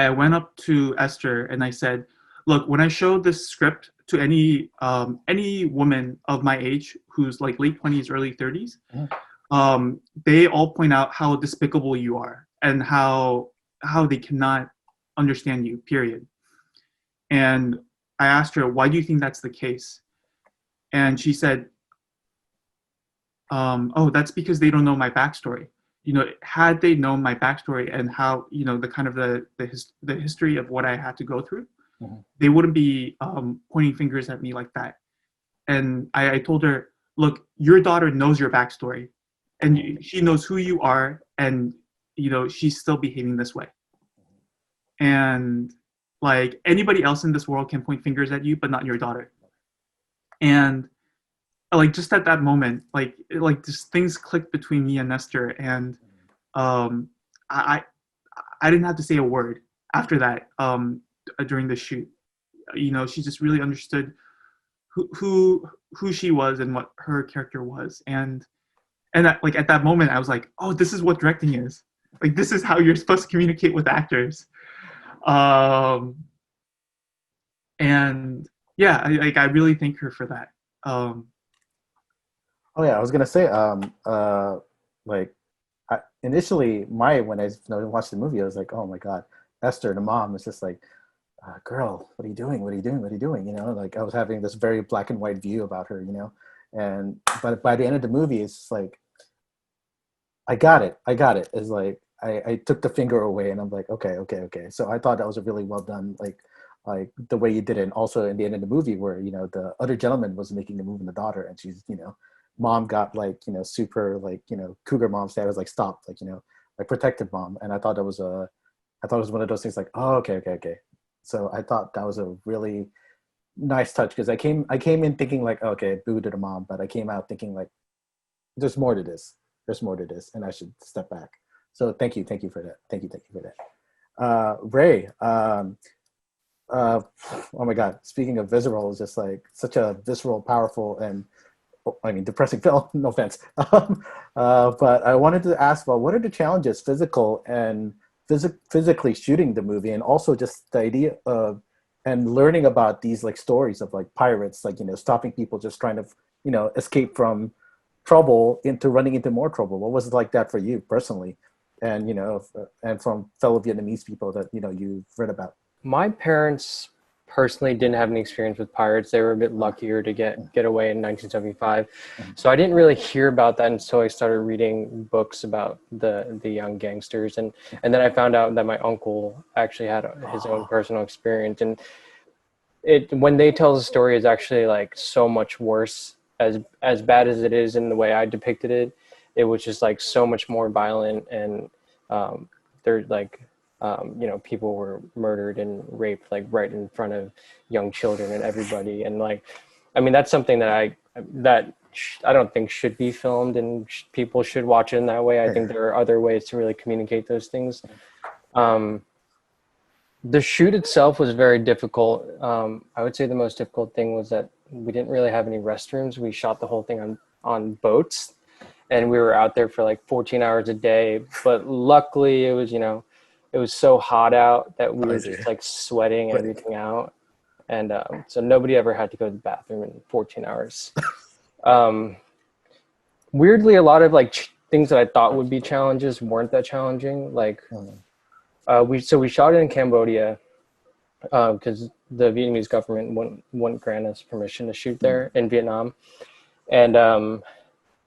Speaker 4: went up to Esther and I said, look, when I show this script to any woman of my age who's like late 20s, early 30s, they all point out how despicable you are and how they cannot understand you, period. And I asked her, why do you think that's the case? And she said, oh, that's because they don't know my backstory. You know, had they known my backstory and how, you know, the kind of the history of what I had to go through, they wouldn't be pointing fingers at me like that. And I told her, look, your daughter knows your backstory, and she knows who you are, and, you know, she's still behaving this way. And like anybody else in this world can point fingers at you, but not your daughter. And like just at that moment, like just things clicked between me and Nestor, and I didn't have to say a word after that during the shoot. You know, she just really understood who she was and what her character was, and like at that moment I was like, oh, this is what directing is. Like, this is how you're supposed to communicate with actors. And yeah, I really thank her for that.
Speaker 2: Oh yeah, I was gonna say, like, initially, when I watched the movie, I was like, oh my god, Esther, the mom, is just like, girl, what are you doing? What are you doing? What are you doing? You know, like I was having this very black and white view about her, you know, but by the end of the movie, it's just like, I got it. It's like I took the finger away, and I'm like, okay. So I thought that was a really well done, like the way you did it. And also in the end of the movie, where, you know, the other gentleman was making a move on the daughter, and she's, you know, mom got like, you know, super like, you know, cougar mom status, like stop, like, you know, like protective mom. And I thought it was one of those things like, oh, okay. So I thought that was a really nice touch, because I came in thinking like, okay, boo to the mom, but I came out thinking like, there's more to this, and I should step back. So thank you for that. Thank you for that. Ray, oh my God, speaking of visceral, is just like such a visceral, powerful, and depressing film, no offense. But I wanted to ask about, what are the challenges, physical and physically shooting the movie, and also just the idea of, and learning about these like stories of like pirates, like, you know, stopping people just trying to, you know, escape from trouble into running into more trouble. What was it like that for you personally? and and from fellow Vietnamese people that you've read about?
Speaker 7: My parents personally didn't have any experience with pirates. They were a bit luckier to get away in 1975. So I didn't really hear about that until I started reading books about the young gangsters, and then I found out that my uncle actually had his own personal experience, and when they tell the story, is actually like so much worse. As bad as it is in the way I depicted it, it was just like so much more violent, and they're like people were murdered and raped like right in front of young children and everybody. And like, I mean, that's something that I don't think should be filmed, and people should watch it in that way. I think there are other ways to really communicate those things. The shoot itself was very difficult. I would say the most difficult thing was that we didn't really have any restrooms. We shot the whole thing on boats, and we were out there for like 14 hours a day. But luckily it was so hot out that we were just like sweating everything out. And so nobody ever had to go to the bathroom in 14 hours. Weirdly, a lot of like things that I thought would be challenges weren't that challenging. Like we shot it in Cambodia because the Vietnamese government wouldn't grant us permission to shoot there in Vietnam. And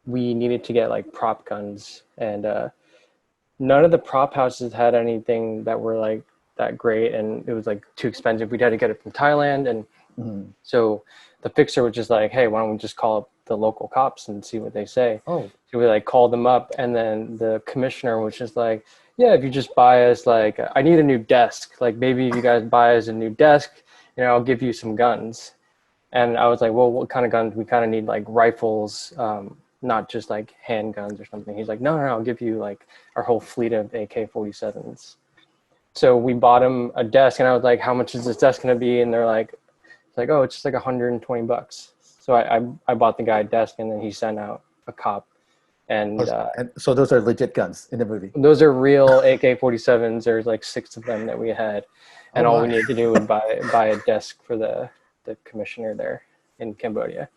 Speaker 7: we needed to get like prop guns, and none of the prop houses had anything that were like that great, and it was like too expensive. We'd had to get it from Thailand, and so the fixer was just like, hey, why don't we just call up the local cops and see what they say? So we like called them up, and then the commissioner was just like, yeah, if you just buy us, like, I need a new desk, like maybe if you guys buy us a new desk, I'll give you some guns. And I was like, well, what kind of guns? We kind of need like rifles, not just like handguns or something. He's like, no, I'll give you like our whole fleet of AK-47s. So we bought him a desk, and I was like, how much is this desk going to be? And they're like, oh, it's just like $120. So I bought the guy a desk, and then he sent out a cop. And
Speaker 2: so those are legit guns in the movie?
Speaker 7: Those are real AK-47s. There's like 6 of them that we had. And all we needed to do was buy a desk for the commissioner there in Cambodia.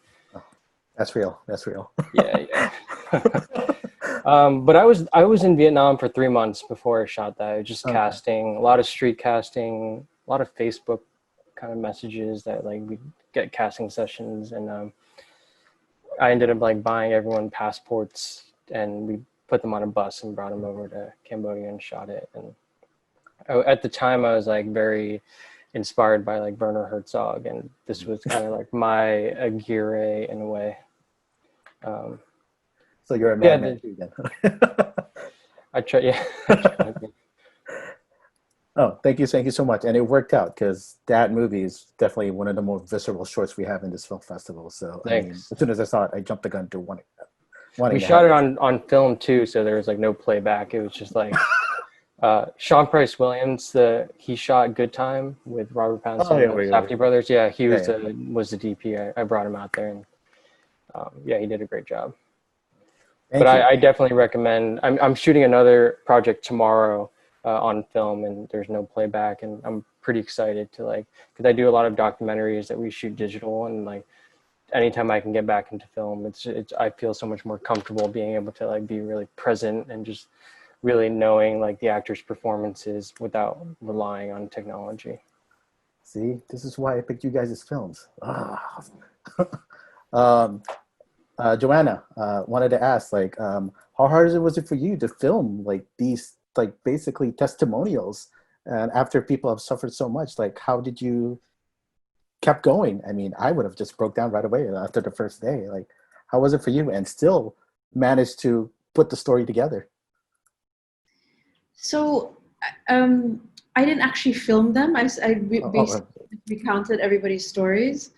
Speaker 2: That's real.
Speaker 7: Yeah. But I was in Vietnam for 3 months before I shot that. Just casting, a lot of street casting, a lot of Facebook kind of messages that like we get casting sessions, and I ended up like buying everyone passports, and we put them on a bus and brought them over to Cambodia and shot it. And at the time I was like very inspired by like Werner Herzog, and this was kind of like my Aguirre in a way.
Speaker 2: So you're a madman too then.
Speaker 7: I try, yeah.
Speaker 2: Oh, thank you so much. And it worked out, because that movie is definitely one of the more visceral shorts we have in this film festival. So I mean, as soon as I saw it, I jumped the gun to wanting
Speaker 7: we shot it on film too, so there was like no playback. It was just like Sean Price Williams, he shot Good Time with Robert Pattinson and the Safdie brothers. Yeah, he was the DP. I brought him out there, and yeah, he did a great job. But I definitely recommend. I'm shooting another project tomorrow on film, and there's no playback, and I'm pretty excited to like, because I do a lot of documentaries that we shoot digital, and like anytime I can get back into film, it's I feel so much more comfortable being able to like be really present and just really knowing like the actors' performances without relying on technology.
Speaker 2: See, this is why I picked you guys as films. Joanna, wanted to ask, like, how hard was it for you to film like these, like basically testimonials, and after people have suffered so much, like how did you kept going? I mean, I would have just broke down right away after the first day. Like, how was it for you, and still managed to put the story together?
Speaker 8: So I didn't actually film them. I recounted everybody's stories.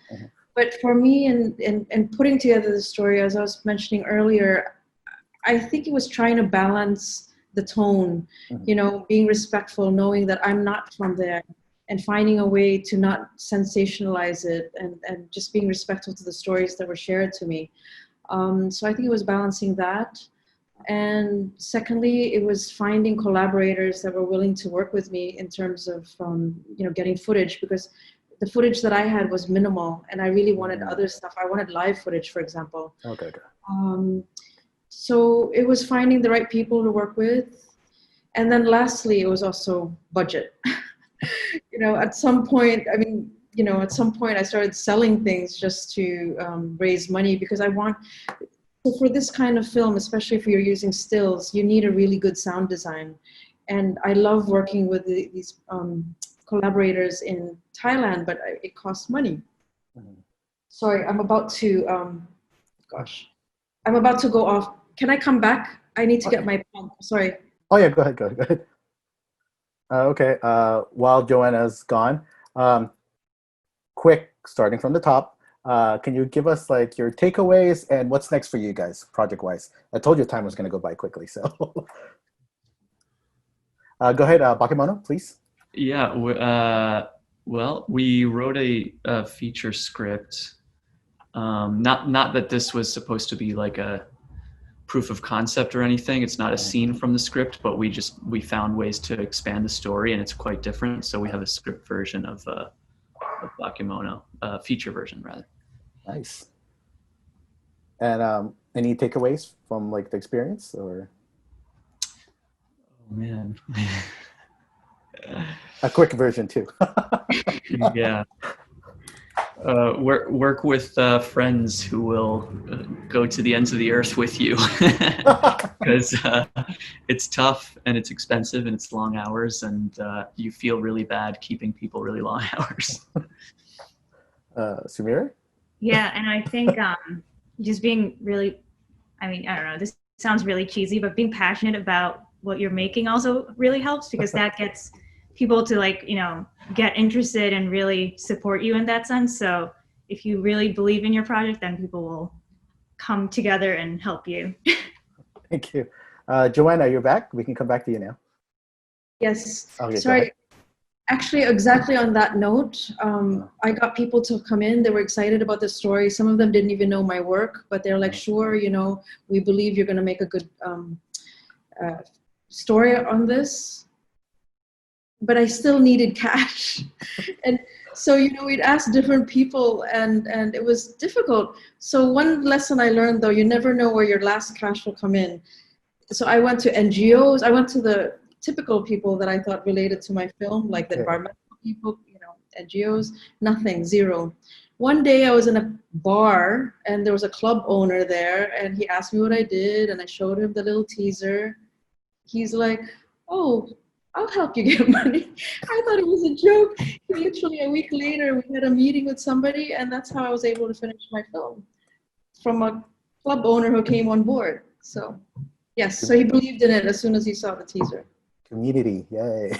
Speaker 8: But for me, in putting together the story, as I was mentioning earlier, I think it was trying to balance the tone, being respectful, knowing that I'm not from there, and finding a way to not sensationalize it, and just being respectful to the stories that were shared to me. So I think it was balancing that. And secondly, it was finding collaborators that were willing to work with me in terms of, getting footage, because the footage that I had was minimal, and I really wanted other stuff. I wanted live footage, for example.
Speaker 2: Okay.
Speaker 8: So it was finding the right people to work with. And then lastly, it was also budget. At some point, at some point I started selling things just to raise money, because so for this kind of film, especially if you're using stills, you need a really good sound design. And I love working with these collaborators in Thailand, but it costs money. Sorry, I'm about to, I'm about to go off. Can I come back? I need to get my pen. Sorry.
Speaker 2: Oh yeah, go ahead. Okay, while Joanna's gone, quick, starting from the top, can you give us like your takeaways and what's next for you guys project-wise? I told you time was going to go by quickly, so. Go ahead, Bakemono, please.
Speaker 9: Yeah, well, we wrote a feature script. Not that this was supposed to be like a proof of concept or anything. It's not a scene from the script, but we found ways to expand the story, and it's quite different. So we have a script version of Bakemono, feature version rather.
Speaker 2: Nice. And any takeaways from like the experience, or?
Speaker 9: Oh man.
Speaker 2: A quick version too.
Speaker 9: Yeah. Work with friends who will go to the ends of the earth with you, because it's tough and it's expensive and it's long hours, and you feel really bad keeping people really long hours.
Speaker 2: Sumira?
Speaker 3: Yeah, and I think just being really, I don't know, this sounds really cheesy, but being passionate about what you're making also really helps, because that gets people to get interested and really support you in that sense. So if you really believe in your project, then people will come together and help you.
Speaker 2: Thank you. Joanna, you're back. We can come back to you now.
Speaker 8: Yes.
Speaker 2: Okay,
Speaker 8: sorry. Actually, exactly on that note, I got people to come in. They were excited about the story. Some of them didn't even know my work, but they're like, sure, we believe you're going to make a good story on this. But I still needed cash. And so, we'd ask different people, and it was difficult. So one lesson I learned, though, you never know where your last cash will come in. So I went to NGOs. I went to the typical people that I thought related to my film, like the environmental people, NGOs, nothing, zero. One day I was in a bar and there was a club owner there, and he asked me what I did, and I showed him the little teaser. He's like, oh, I'll help you get money. I thought it was a joke. Literally a week later, we had a meeting with somebody, and that's how I was able to finish my film, from a club owner who came on board. So yes, so he believed in it as soon as he saw the teaser.
Speaker 2: Community, yay.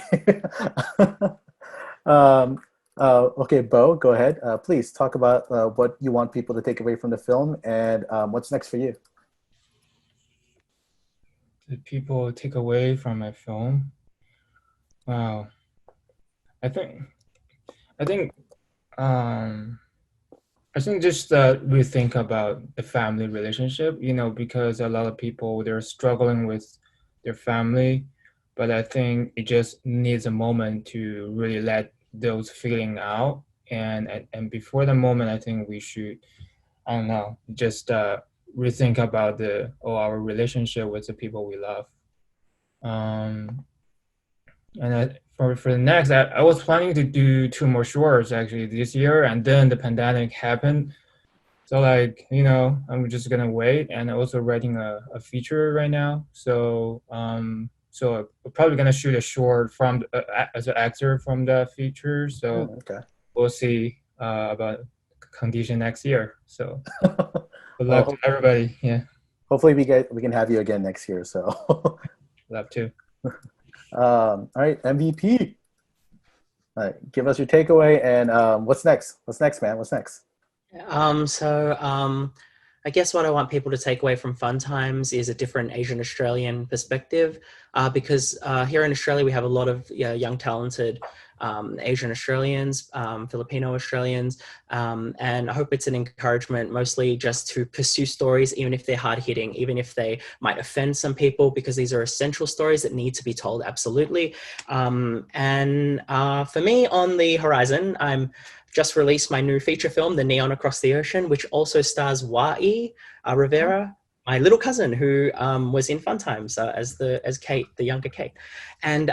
Speaker 2: Okay, Bo, go ahead. Please talk about what you want people to take away from the film, and what's next for you.
Speaker 5: Did people take away from my film? Wow. I think just we think about the family relationship, because a lot of people, they're struggling with their family, but I think it just needs a moment to really let those feelings out. And before the moment, I think we should, I don't know, just rethink about our relationship with the people we love. And for the next, I was planning to do 2 more shorts actually this year, and then the pandemic happened. So I'm just gonna wait, and also writing a feature right now. So so we're probably gonna shoot a short from as an actor from the feature. So we'll see about condition next year. So good luck to everybody. Yeah.
Speaker 2: Hopefully we can have you again next year. So
Speaker 5: love to.
Speaker 2: All right, MVP. All right, give us your takeaway, and what's next? What's next, man? What's next?
Speaker 6: I guess what I want people to take away from Fun Times is a different Asian Australian perspective, because here in Australia we have a lot of young talented Asian Australians, Filipino Australians, and I hope it's an encouragement mostly just to pursue stories, even if they're hard-hitting, even if they might offend some people, because these are essential stories that need to be told, absolutely. And for me, on the horizon, I'm just released my new feature film, The Neon Across the Ocean, which also stars Wai Rivera. my little cousin who was in Fun Times as Kate, the younger Kate, and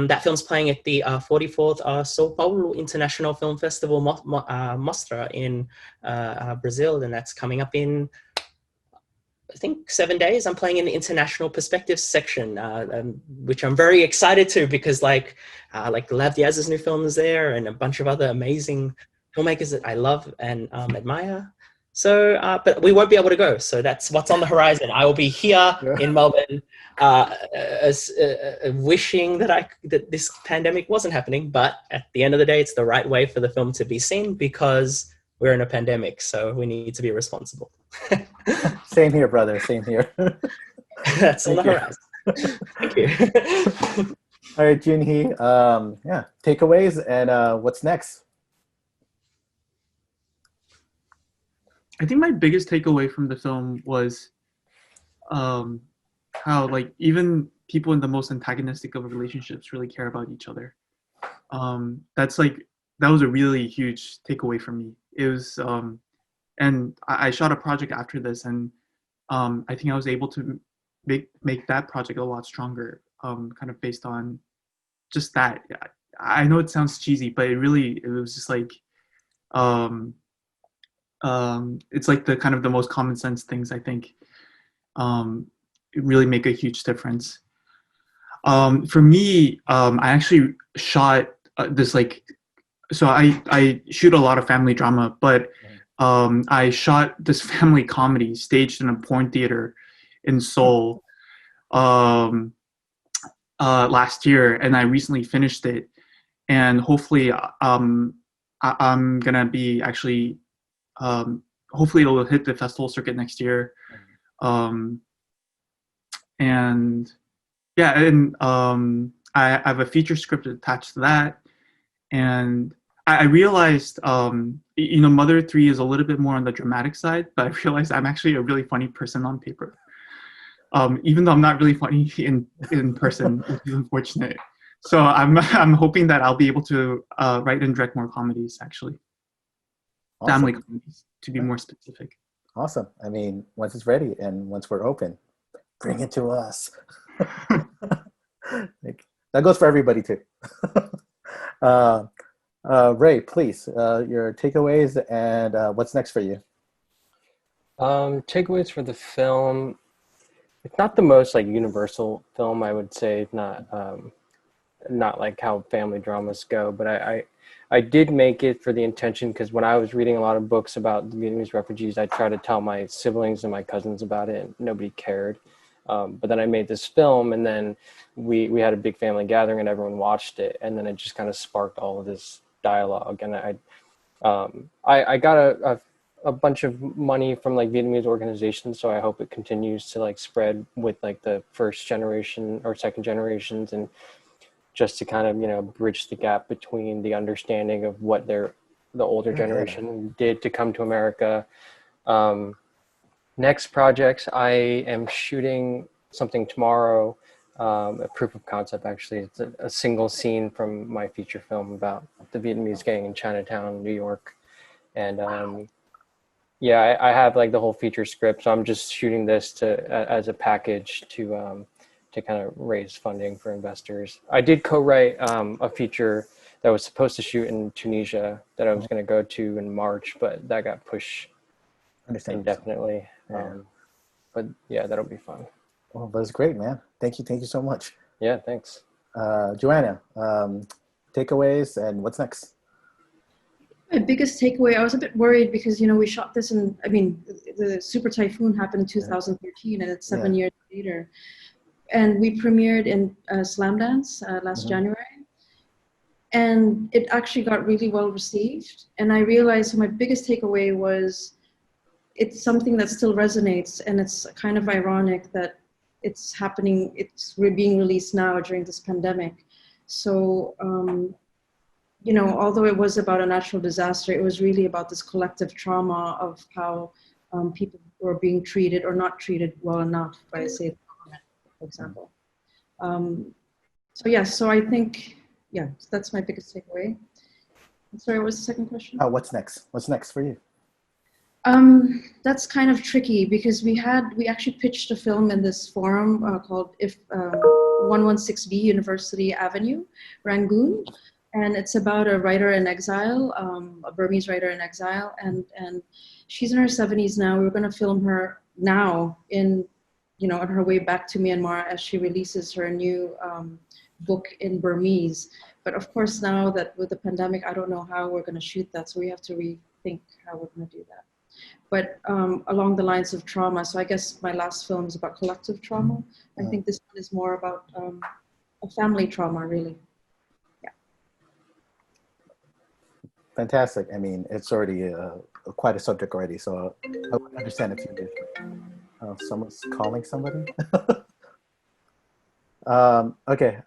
Speaker 6: that film's playing at the 44th São Paulo International Film Festival Mostra in Brazil, and that's coming up in, I think, 7 days. I'm playing in the International Perspectives section, which I'm very excited to, because like Lav Diaz's new film is there, and a bunch of other amazing filmmakers that I love and admire. So, but we won't be able to go. So that's what's on the horizon. I will be here in Melbourne, wishing that this pandemic wasn't happening. But at the end of the day, it's the right way for the film to be seen, because we're in a pandemic. So we need to be responsible.
Speaker 2: Same here, brother. Same here.
Speaker 6: That's on the horizon. Thank you.
Speaker 2: All right, Junhee. Yeah, takeaways and what's next?
Speaker 4: I think my biggest takeaway from the film was how like even people in the most antagonistic of relationships really care about each other. That was a really huge takeaway for me. It was, and I shot a project after this, and I think I was able to make that project a lot stronger, kind of based on just that. I know it sounds cheesy, but it was just like, it's like the kind of the most common sense things, I think, really make a huge difference. For me, I actually shot this like, so I shoot a lot of family drama, but I shot this family comedy staged in a porn theater in Seoul last year, and I recently finished it, and hopefully I'm gonna be actually hopefully it'll hit the festival circuit next year. And yeah, and I have a feature script attached to that, and I realized, Mother 3 is a little bit more on the dramatic side, but I realized I'm actually a really funny person on paper, even though I'm not really funny in person, which is unfortunate. So I'm hoping that I'll be able to write and direct more comedies, actually.
Speaker 2: Awesome.
Speaker 4: Family comedies, to be more specific.
Speaker 2: Awesome. I mean, once it's ready and once we're open, bring it to us. That goes for everybody too. Ray, please, your takeaways and what's next for you?
Speaker 7: Takeaways for the film. It's not the most like universal film, I would say. It's not like how family dramas go, but I did make it for the intention, because when I was reading a lot of books about the Vietnamese refugees, I tried to tell my siblings and my cousins about it, and nobody cared. But then I made this film, and then we had a big family gathering, and everyone watched it, and then it just kind of sparked all of this dialogue. And I got a bunch of money from like Vietnamese organizations, so I hope it continues to like spread with like the first generation or second generations, and just to kind of, bridge the gap between the understanding of what the older generation did to come to America. Next projects, I am shooting something tomorrow, a proof of concept actually. It's a single scene from my feature film about the Vietnamese gang in Chinatown, New York. And I have like the whole feature script, so I'm just shooting this as a package to kind of raise funding for investors. I did co-write a feature that was supposed to shoot in Tunisia that I was going to go to in March, but that got pushed indefinitely. But yeah, that'll be fun.
Speaker 2: Well, that's great, man. Thank you so much.
Speaker 7: Yeah, thanks.
Speaker 2: Joanna, takeaways and what's next?
Speaker 8: My biggest takeaway, I was a bit worried because, we shot this the Super Typhoon happened in 2013, and it's 7 years later. And we premiered in Slamdance last January. And it actually got really well received. And I realized my biggest takeaway was it's something that still resonates. And it's kind of ironic that it's happening, being released now during this pandemic. So, although it was about a natural disaster, it was really about this collective trauma of how people were being treated or not treated well enough by, say, the government, for example. So I think, that's my biggest takeaway. I'm sorry, what was the second question?
Speaker 2: What's next? What's next for you?
Speaker 8: That's kind of tricky because we actually pitched a film in this forum called If 116B University Avenue, Rangoon, and it's about a writer in exile, a Burmese writer in exile, and she's in her 70s now. We're going to film her now in, on her way back to Myanmar as she releases her new book in Burmese. But of course, now that with the pandemic, I don't know how we're going to shoot that, so we have to rethink how we're going to do that. But along the lines of trauma, so I guess my last film is about collective trauma. I think this one is more about a family trauma, really. Yeah.
Speaker 2: Fantastic. I mean, it's already quite a subject already, so I would understand if you did. Someone's calling somebody. Okay.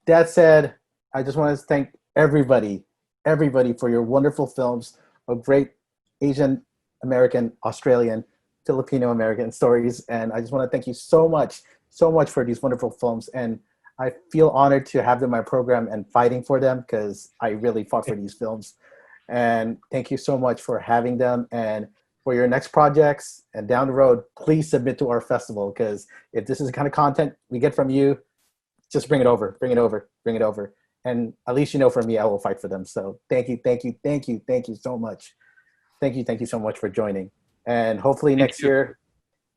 Speaker 2: That said, I just want to thank everybody for your wonderful films of great Asian American, Australian, Filipino American stories. And I just want to thank you so much for these wonderful films. And I feel honored to have them in my program and fighting for them because I really fought for these films. And thank you so much for having them. And for your next projects and down the road, please submit to our festival because if this is the kind of content we get from you, just bring it over. And at least from me, I will fight for them. So thank you so much. Thank you so much for joining. And hopefully next year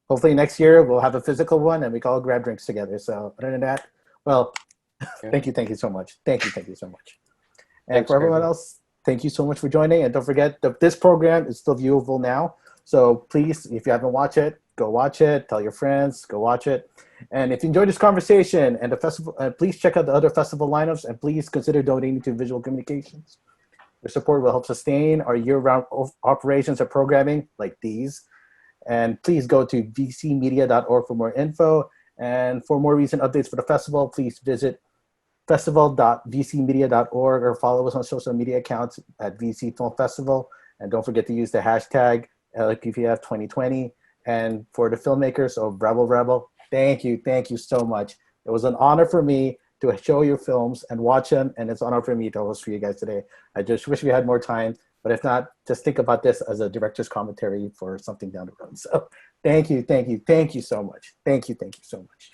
Speaker 2: we'll have a physical one and we can all grab drinks together. So other than that, well, thank you so much. Thank you so much. And
Speaker 7: Thanks,
Speaker 2: for everyone
Speaker 7: Revel.
Speaker 2: else, thank you so much for joining. And don't forget that this program is still viewable now. So please, if you haven't watched it, go watch it. Tell your friends, go watch it. And if you enjoyed this conversation and the festival, please check out the other festival lineups and please consider donating to Visual Communications. Your support will help sustain our year-round operations and programming like these. And please go to vcmedia.org for more info. And for more recent updates for the festival, please visit festival.vcmedia.org or follow us on social media accounts at VC Film Festival. And don't forget to use the hashtag LAAPFF 2020. And for the filmmakers of Revel, thank you so much. It was an honor for me to show your films and watch them, and it's an honor for me to host for you guys today. I just wish we had more time, but if not, just think about this as a director's commentary for something down the road. So thank you so much. Thank you so much.